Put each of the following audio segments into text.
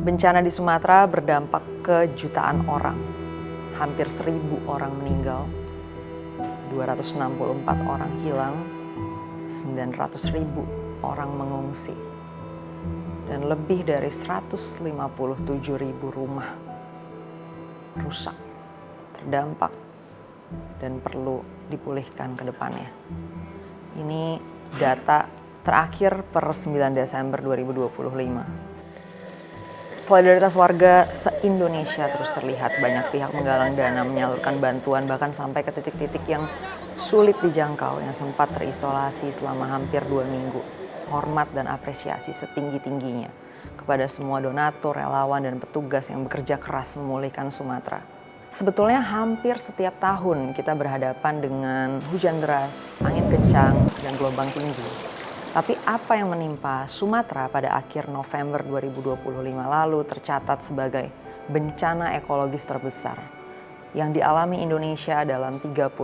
Bencana di Sumatera berdampak ke jutaan orang. Hampir 1.000 orang meninggal, 264 orang hilang, 900.000 orang mengungsi, dan lebih dari 157.000 rumah rusak, terdampak, dan perlu dipulihkan ke depannya. Ini data terakhir per 9 Desember 2025. Solidaritas warga se-Indonesia terus terlihat. Banyak pihak menggalang dana, menyalurkan bantuan, bahkan sampai ke titik-titik yang sulit dijangkau, yang sempat terisolasi selama hampir 2 minggu. Hormat dan apresiasi setinggi-tingginya kepada semua donatur, relawan, dan petugas yang bekerja keras memulihkan Sumatera. Sebetulnya hampir setiap tahun kita berhadapan dengan hujan deras, angin kencang, dan gelombang tinggi. Tapi apa yang menimpa Sumatera pada akhir November 2025 lalu tercatat sebagai bencana ekologis terbesar yang dialami Indonesia dalam 35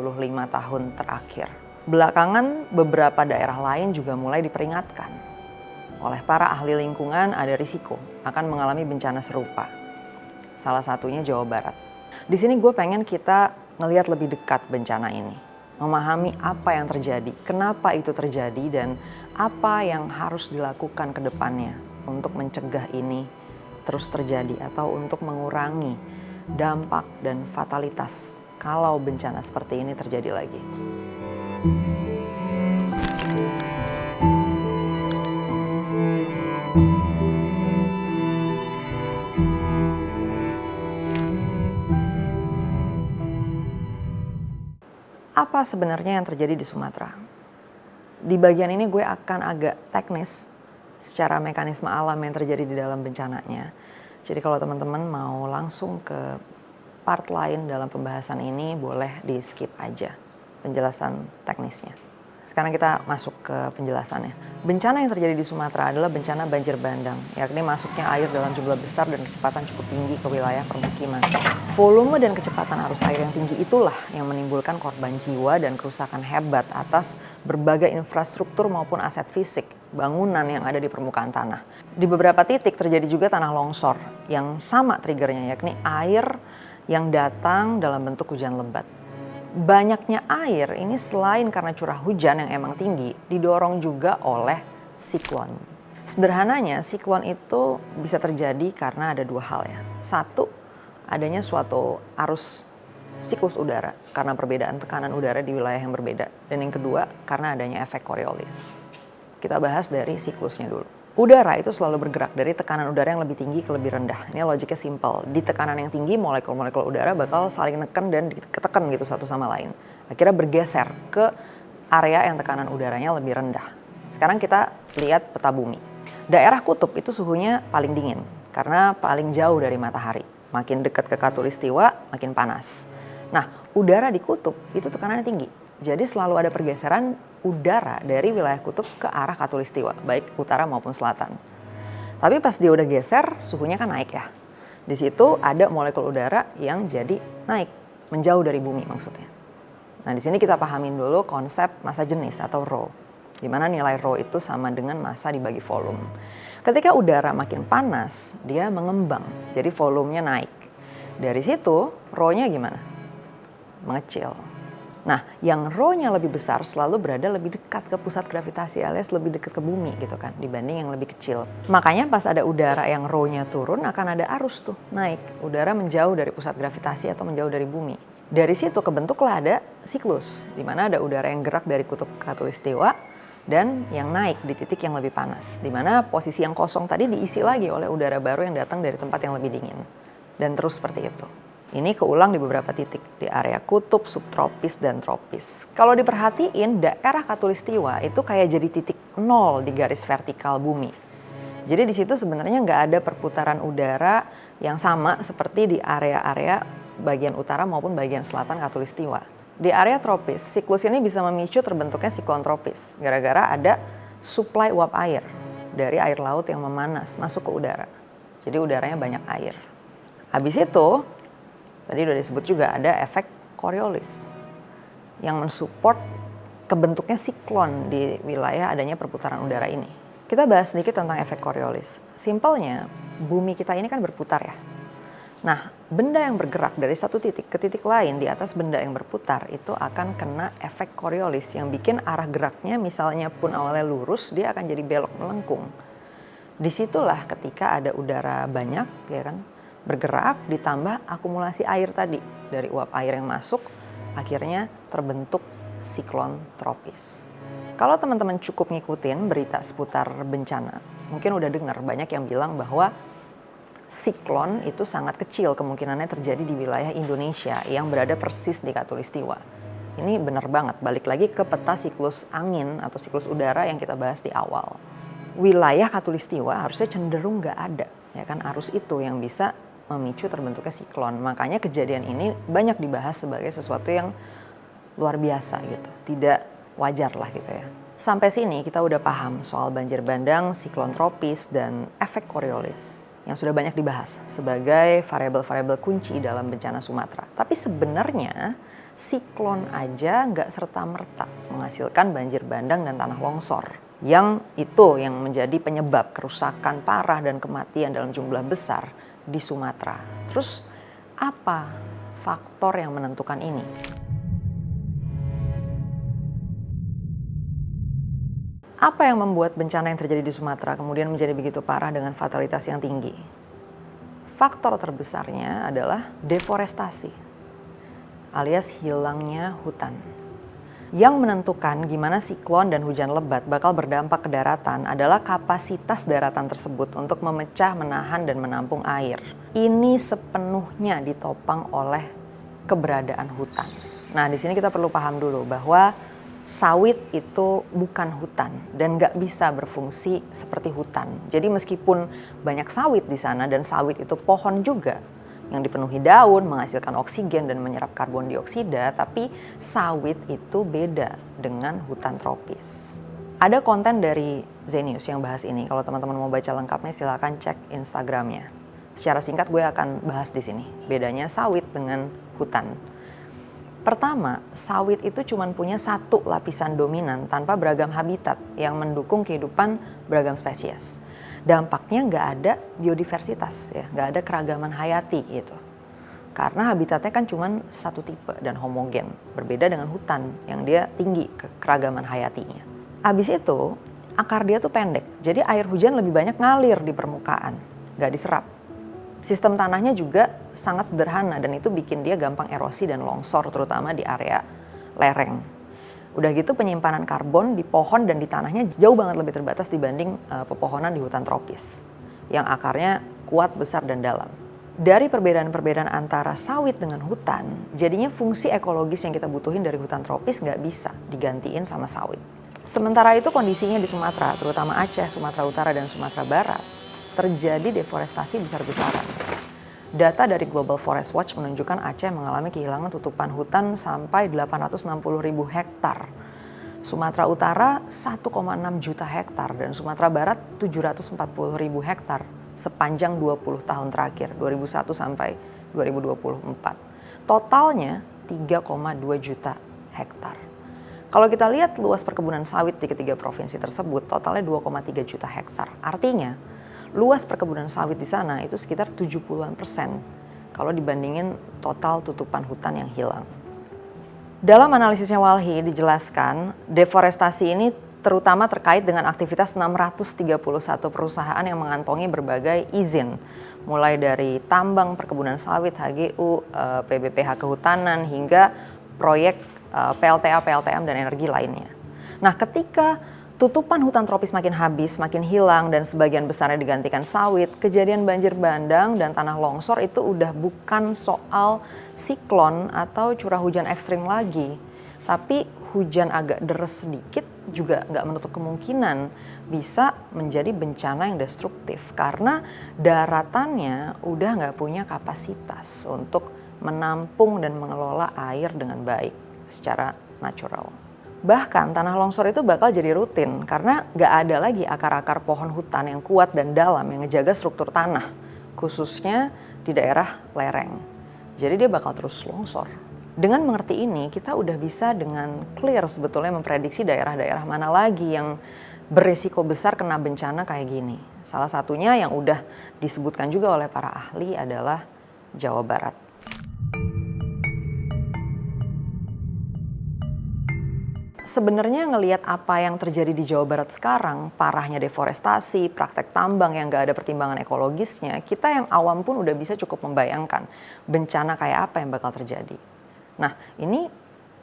tahun terakhir. Belakangan beberapa daerah lain juga mulai diperingatkan oleh para ahli lingkungan ada risiko akan mengalami bencana serupa. Salah satunya Jawa Barat. Di sini gue pengen kita ngelihat lebih dekat bencana ini, memahami apa yang terjadi, kenapa itu terjadi, dan apa yang harus dilakukan ke depannya untuk mencegah ini terus terjadi atau untuk mengurangi dampak dan fatalitas kalau bencana seperti ini terjadi lagi. Apa sebenarnya yang terjadi di Sumatera? Di bagian ini gue akan agak teknis secara mekanisme alam yang terjadi di dalam bencananya. Jadi kalau teman-teman mau langsung ke part lain dalam pembahasan ini, boleh di skip aja penjelasan teknisnya. Sekarang kita masuk ke penjelasannya. Bencana yang terjadi di Sumatera adalah bencana banjir bandang, yakni masuknya air dalam jumlah besar dan kecepatan cukup tinggi ke wilayah permukiman. Volume dan kecepatan arus air yang tinggi itulah yang menimbulkan korban jiwa dan kerusakan hebat atas berbagai infrastruktur maupun aset fisik, bangunan yang ada di permukaan tanah. Di beberapa titik terjadi juga tanah longsor yang sama triggernya, yakni air yang datang dalam bentuk hujan lebat. Banyaknya air ini selain karena curah hujan yang emang tinggi, didorong juga oleh siklon. Sederhananya, siklon itu bisa terjadi karena ada 2 hal ya. Satu, adanya suatu arus siklus udara karena perbedaan tekanan udara di wilayah yang berbeda. Dan yang kedua, karena adanya efek Coriolis. Kita bahas dari siklusnya dulu. Udara itu selalu bergerak dari tekanan udara yang lebih tinggi ke lebih rendah. Ini logiknya simpel. Di tekanan yang tinggi, molekul-molekul udara bakal saling neken dan ditekan gitu satu sama lain. Akhirnya bergeser ke area yang tekanan udaranya lebih rendah. Sekarang kita lihat peta bumi. Daerah kutub itu suhunya paling dingin karena paling jauh dari matahari. Makin dekat ke khatulistiwa, makin panas. Nah, udara di kutub itu tekanannya tinggi. Jadi selalu ada pergeseran udara dari wilayah kutub ke arah khatulistiwa, baik utara maupun selatan. Tapi pas dia udah geser, suhunya kan naik ya. Di situ ada molekul udara yang jadi naik, menjauh dari bumi maksudnya. Nah, di sini kita pahamin dulu konsep massa jenis atau rho, di mana nilai rho itu sama dengan massa dibagi volume. Ketika udara makin panas, dia mengembang, jadi volumenya naik. Dari situ, rho-nya gimana? Mengecil. Nah, yang rho-nya lebih besar selalu berada lebih dekat ke pusat gravitasi alias lebih dekat ke bumi gitu kan, dibanding yang lebih kecil. Makanya pas ada udara yang rho-nya turun akan ada arus tuh naik. Udara menjauh dari pusat gravitasi atau menjauh dari bumi. Dari situ kebentuklah ada siklus, di mana ada udara yang gerak dari kutub ke khatulistiwa dan yang naik di titik yang lebih panas, di mana posisi yang kosong tadi diisi lagi oleh udara baru yang datang dari tempat yang lebih dingin. Dan terus seperti itu. Ini keulang di beberapa titik di area kutub, subtropis, dan tropis. Kalau diperhatiin, daerah khatulistiwa itu kayak jadi titik nol di garis vertikal bumi. Jadi di situ sebenarnya nggak ada perputaran udara yang sama seperti di area-area bagian utara maupun bagian selatan khatulistiwa. Di area tropis, siklus ini bisa memicu terbentuknya siklon tropis, gara-gara ada suplai uap air dari air laut yang memanas masuk ke udara. Jadi udaranya banyak air. Habis itu, tadi udah disebut juga ada efek Coriolis yang mensupport kebentuknya siklon di wilayah adanya perputaran udara ini. Kita bahas sedikit tentang efek Coriolis. Simpelnya, bumi kita ini kan berputar ya. Nah, benda yang bergerak dari satu titik ke titik lain di atas benda yang berputar itu akan kena efek Coriolis yang bikin arah geraknya misalnya pun awalnya lurus, dia akan jadi belok melengkung. Disitulah ketika ada udara banyak ya kan, bergerak ditambah akumulasi air tadi dari uap air yang masuk, akhirnya terbentuk siklon tropis. Kalau teman-teman cukup ngikutin berita seputar bencana, mungkin udah dengar banyak yang bilang bahwa siklon itu sangat kecil kemungkinannya terjadi di wilayah Indonesia yang berada persis di Khatulistiwa. Ini benar banget, balik lagi ke peta siklus angin atau siklus udara yang kita bahas di awal. Wilayah Khatulistiwa harusnya cenderung nggak ada, ya kan, arus itu yang bisa memicu terbentuknya siklon. Makanya kejadian ini banyak dibahas sebagai sesuatu yang luar biasa gitu, tidak wajar lah gitu ya. Sampai sini kita udah paham soal banjir bandang, siklon tropis, dan efek Coriolis yang sudah banyak dibahas sebagai variabel-variabel kunci dalam bencana Sumatera. Tapi sebenarnya siklon aja nggak serta-merta menghasilkan banjir bandang dan tanah longsor. Yang itu yang menjadi penyebab kerusakan parah dan kematian dalam jumlah besar di Sumatera. Terus apa faktor yang menentukan ini? Apa yang membuat bencana yang terjadi di Sumatera kemudian menjadi begitu parah dengan fatalitas yang tinggi? Faktor terbesarnya adalah deforestasi, alias hilangnya hutan. Yang menentukan gimana siklon dan hujan lebat bakal berdampak ke daratan adalah kapasitas daratan tersebut untuk memecah, menahan, dan menampung air. Ini sepenuhnya ditopang oleh keberadaan hutan. Nah, di sini kita perlu paham dulu bahwa sawit itu bukan hutan dan nggak bisa berfungsi seperti hutan. Jadi meskipun banyak sawit di sana dan sawit itu pohon juga yang dipenuhi daun, menghasilkan oksigen dan menyerap karbon dioksida, tapi sawit itu beda dengan hutan tropis. Ada konten dari Zenius yang bahas ini. Kalau teman-teman mau baca lengkapnya silakan cek Instagramnya. Secara singkat gue akan bahas di sini bedanya sawit dengan hutan. Pertama, sawit itu cuma punya satu lapisan dominan tanpa beragam habitat yang mendukung kehidupan beragam spesies. Dampaknya nggak ada biodiversitas, ya, nggak ada keragaman hayati gitu. Karena habitatnya kan cuma satu tipe dan homogen, berbeda dengan hutan yang dia tinggi keragaman hayatinya. Abis itu, akar dia tuh pendek, jadi air hujan lebih banyak ngalir di permukaan, nggak diserap. Sistem tanahnya juga sangat sederhana dan itu bikin dia gampang erosi dan longsor terutama di area lereng. Udah gitu penyimpanan karbon di pohon dan di tanahnya jauh banget lebih terbatas dibanding pepohonan di hutan tropis yang akarnya kuat, besar, dan dalam. Dari perbedaan-perbedaan antara sawit dengan hutan, jadinya fungsi ekologis yang kita butuhin dari hutan tropis nggak bisa digantiin sama sawit. Sementara itu kondisinya di Sumatera, terutama Aceh, Sumatera Utara, dan Sumatera Barat, terjadi deforestasi besar-besaran. Data dari Global Forest Watch menunjukkan Aceh mengalami kehilangan tutupan hutan sampai 860.000 hektar. Sumatera Utara 1,6 juta hektar dan Sumatera Barat 740.000 hektar sepanjang 20 tahun terakhir, 2001 sampai 2024. Totalnya 3,2 juta hektar. Kalau kita lihat luas perkebunan sawit di ketiga provinsi tersebut, totalnya 2,3 juta hektar. Artinya, luas perkebunan sawit di sana itu sekitar 70% kalau dibandingin total tutupan hutan yang hilang. Dalam analisisnya Walhi dijelaskan, deforestasi ini terutama terkait dengan aktivitas 631 perusahaan yang mengantongi berbagai izin, mulai dari tambang, perkebunan sawit, HGU, PBPH kehutanan, hingga proyek PLTA, PLTM, dan energi lainnya. Nah, ketika tutupan hutan tropis makin habis, makin hilang, dan sebagian besarnya digantikan sawit, kejadian banjir bandang dan tanah longsor itu udah bukan soal siklon atau curah hujan ekstrim lagi. Tapi hujan agak deres sedikit juga nggak menutup kemungkinan bisa menjadi bencana yang destruktif. Karena daratannya udah nggak punya kapasitas untuk menampung dan mengelola air dengan baik secara natural. Bahkan tanah longsor itu bakal jadi rutin karena gak ada lagi akar-akar pohon hutan yang kuat dan dalam yang ngejaga struktur tanah, khususnya di daerah lereng. Jadi dia bakal terus longsor. Dengan mengerti ini, kita udah bisa dengan clear sebetulnya memprediksi daerah-daerah mana lagi yang beresiko besar kena bencana kayak gini. Salah satunya yang udah disebutkan juga oleh para ahli adalah Jawa Barat. Sebenarnya ngelihat apa yang terjadi di Jawa Barat sekarang, parahnya deforestasi, praktek tambang yang gak ada pertimbangan ekologisnya, kita yang awam pun udah bisa cukup membayangkan bencana kayak apa yang bakal terjadi. Nah, ini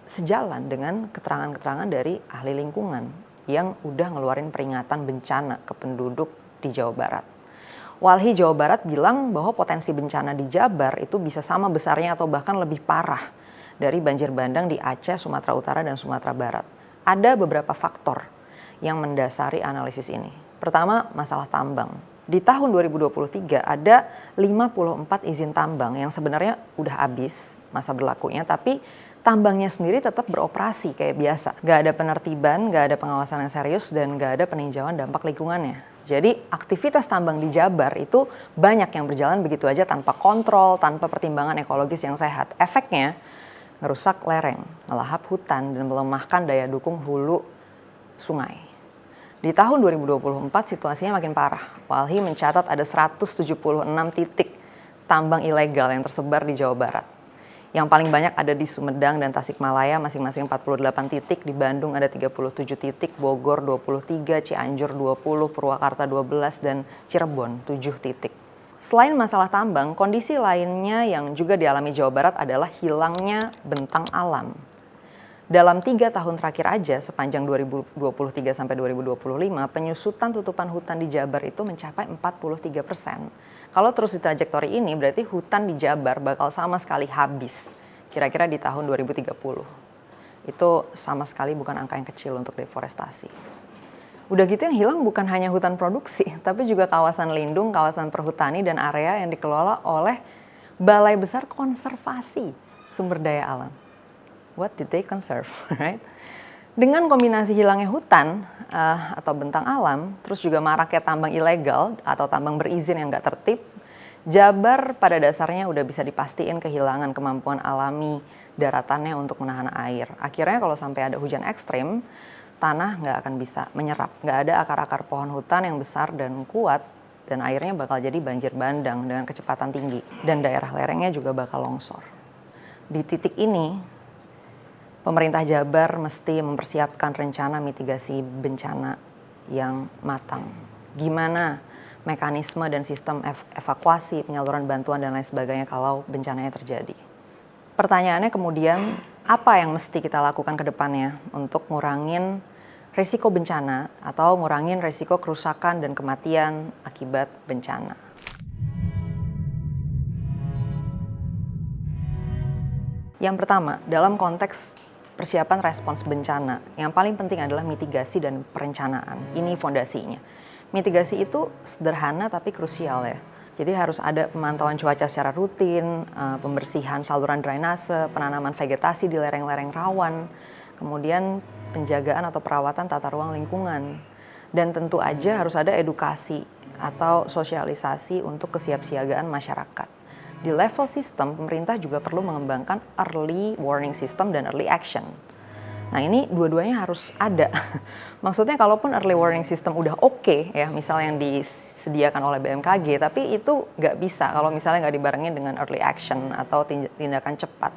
sejalan dengan keterangan-keterangan dari ahli lingkungan yang udah ngeluarin peringatan bencana ke penduduk di Jawa Barat. Walhi Jawa Barat bilang bahwa potensi bencana di Jabar itu bisa sama besarnya atau bahkan lebih parah dari banjir bandang di Aceh, Sumatera Utara, dan Sumatera Barat. Ada beberapa faktor yang mendasari analisis ini. Pertama, masalah tambang. Di tahun 2023 ada 54 izin tambang yang sebenarnya udah habis masa berlakunya, tapi tambangnya sendiri tetap beroperasi kayak biasa. Gak ada penertiban, gak ada pengawasan yang serius, dan gak ada peninjauan dampak lingkungannya. Jadi aktivitas tambang di Jabar itu banyak yang berjalan begitu aja tanpa kontrol, tanpa pertimbangan ekologis yang sehat. Efeknya ngerusak lereng, ngelahap hutan, dan melemahkan daya dukung hulu sungai. Di tahun 2024 situasinya makin parah. Walhi mencatat ada 176 titik tambang ilegal yang tersebar di Jawa Barat. Yang paling banyak ada di Sumedang dan Tasikmalaya masing-masing 48 titik, di Bandung ada 37 titik, Bogor 23, Cianjur 20, Purwakarta 12, dan Cirebon 7 titik. Selain masalah tambang, kondisi lainnya yang juga dialami Jawa Barat adalah hilangnya bentang alam. Dalam 3 tahun terakhir aja, sepanjang 2023 sampai 2025, penyusutan tutupan hutan di Jabar itu mencapai 43%. Kalau terus di trajektori ini, berarti hutan di Jabar bakal sama sekali habis, kira-kira di tahun 2030. Itu sama sekali bukan angka yang kecil untuk deforestasi. Udah gitu yang hilang bukan hanya hutan produksi, tapi juga kawasan lindung, kawasan perhutani, dan area yang dikelola oleh Balai Besar Konservasi Sumber Daya Alam. What did they conserve, right? Dengan kombinasi hilangnya hutan atau bentang alam, terus juga maraknya tambang ilegal atau tambang berizin yang gak tertib, Jabar pada dasarnya udah bisa dipastiin kehilangan kemampuan alami daratannya untuk menahan air. Akhirnya kalau sampai ada hujan ekstrim, tanah nggak akan bisa menyerap, nggak ada akar-akar pohon hutan yang besar dan kuat, dan airnya bakal jadi banjir bandang dengan kecepatan tinggi, dan daerah lerengnya juga bakal longsor. Di titik ini, pemerintah Jabar mesti mempersiapkan rencana mitigasi bencana yang matang. Gimana mekanisme dan sistem evakuasi, penyaluran bantuan, dan lain sebagainya kalau bencananya terjadi. Pertanyaannya kemudian, apa yang mesti kita lakukan ke depannya untuk ngurangin risiko bencana atau ngurangin risiko kerusakan dan kematian akibat bencana? Yang pertama, dalam konteks persiapan respons bencana, yang paling penting adalah mitigasi dan perencanaan. Ini fondasinya. Mitigasi itu sederhana tapi krusial ya. Jadi harus ada pemantauan cuaca secara rutin, pembersihan saluran drainase, penanaman vegetasi di lereng-lereng rawan, kemudian penjagaan atau perawatan tata ruang lingkungan. Dan tentu aja harus ada edukasi atau sosialisasi untuk kesiapsiagaan masyarakat. Di level sistem, pemerintah juga perlu mengembangkan early warning system dan early action. Nah ini dua-duanya harus ada. Maksudnya kalaupun early warning system udah oke, ya, misalnya yang disediakan oleh BMKG, tapi itu nggak bisa kalau misalnya nggak dibarengin dengan early action atau tindakan cepat.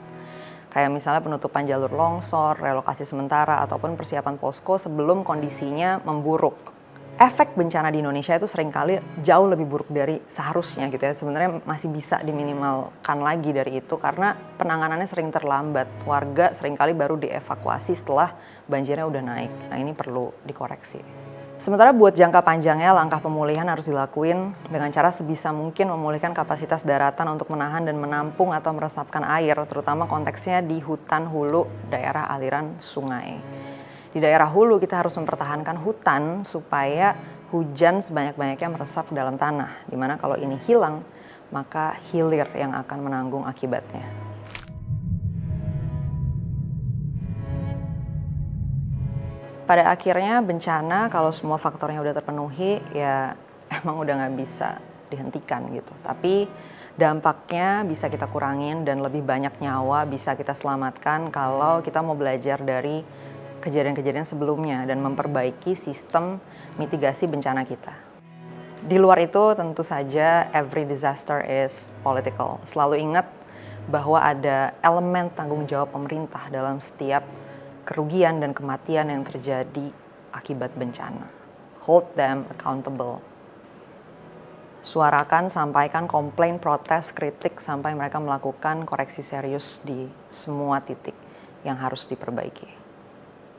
Kayak misalnya penutupan jalur longsor, relokasi sementara, ataupun persiapan posko sebelum kondisinya memburuk. Efek bencana di Indonesia itu seringkali jauh lebih buruk dari seharusnya gitu ya. Sebenarnya masih bisa diminimalkan lagi dari itu karena penanganannya sering terlambat. Warga seringkali baru dievakuasi setelah banjirnya udah naik. Nah ini perlu dikoreksi. Sementara buat jangka panjangnya langkah pemulihan harus dilakuin dengan cara sebisa mungkin memulihkan kapasitas daratan untuk menahan dan menampung atau meresapkan air, terutama konteksnya di hutan hulu daerah aliran sungai. Di daerah hulu kita harus mempertahankan hutan supaya hujan sebanyak-banyaknya meresap ke dalam tanah. Dimana kalau ini hilang, maka hilir yang akan menanggung akibatnya. Pada akhirnya bencana kalau semua faktornya udah terpenuhi, ya emang udah nggak bisa dihentikan gitu. Tapi dampaknya bisa kita kurangin dan lebih banyak nyawa bisa kita selamatkan kalau kita mau belajar dari kejadian-kejadian sebelumnya dan memperbaiki sistem mitigasi bencana kita. Di luar itu tentu saja every disaster is political. Selalu ingat bahwa ada elemen tanggung jawab pemerintah dalam setiap kerugian dan kematian yang terjadi akibat bencana. Hold them accountable. Suarakan, sampaikan komplain, protes, kritik sampai mereka melakukan koreksi serius di semua titik yang harus diperbaiki.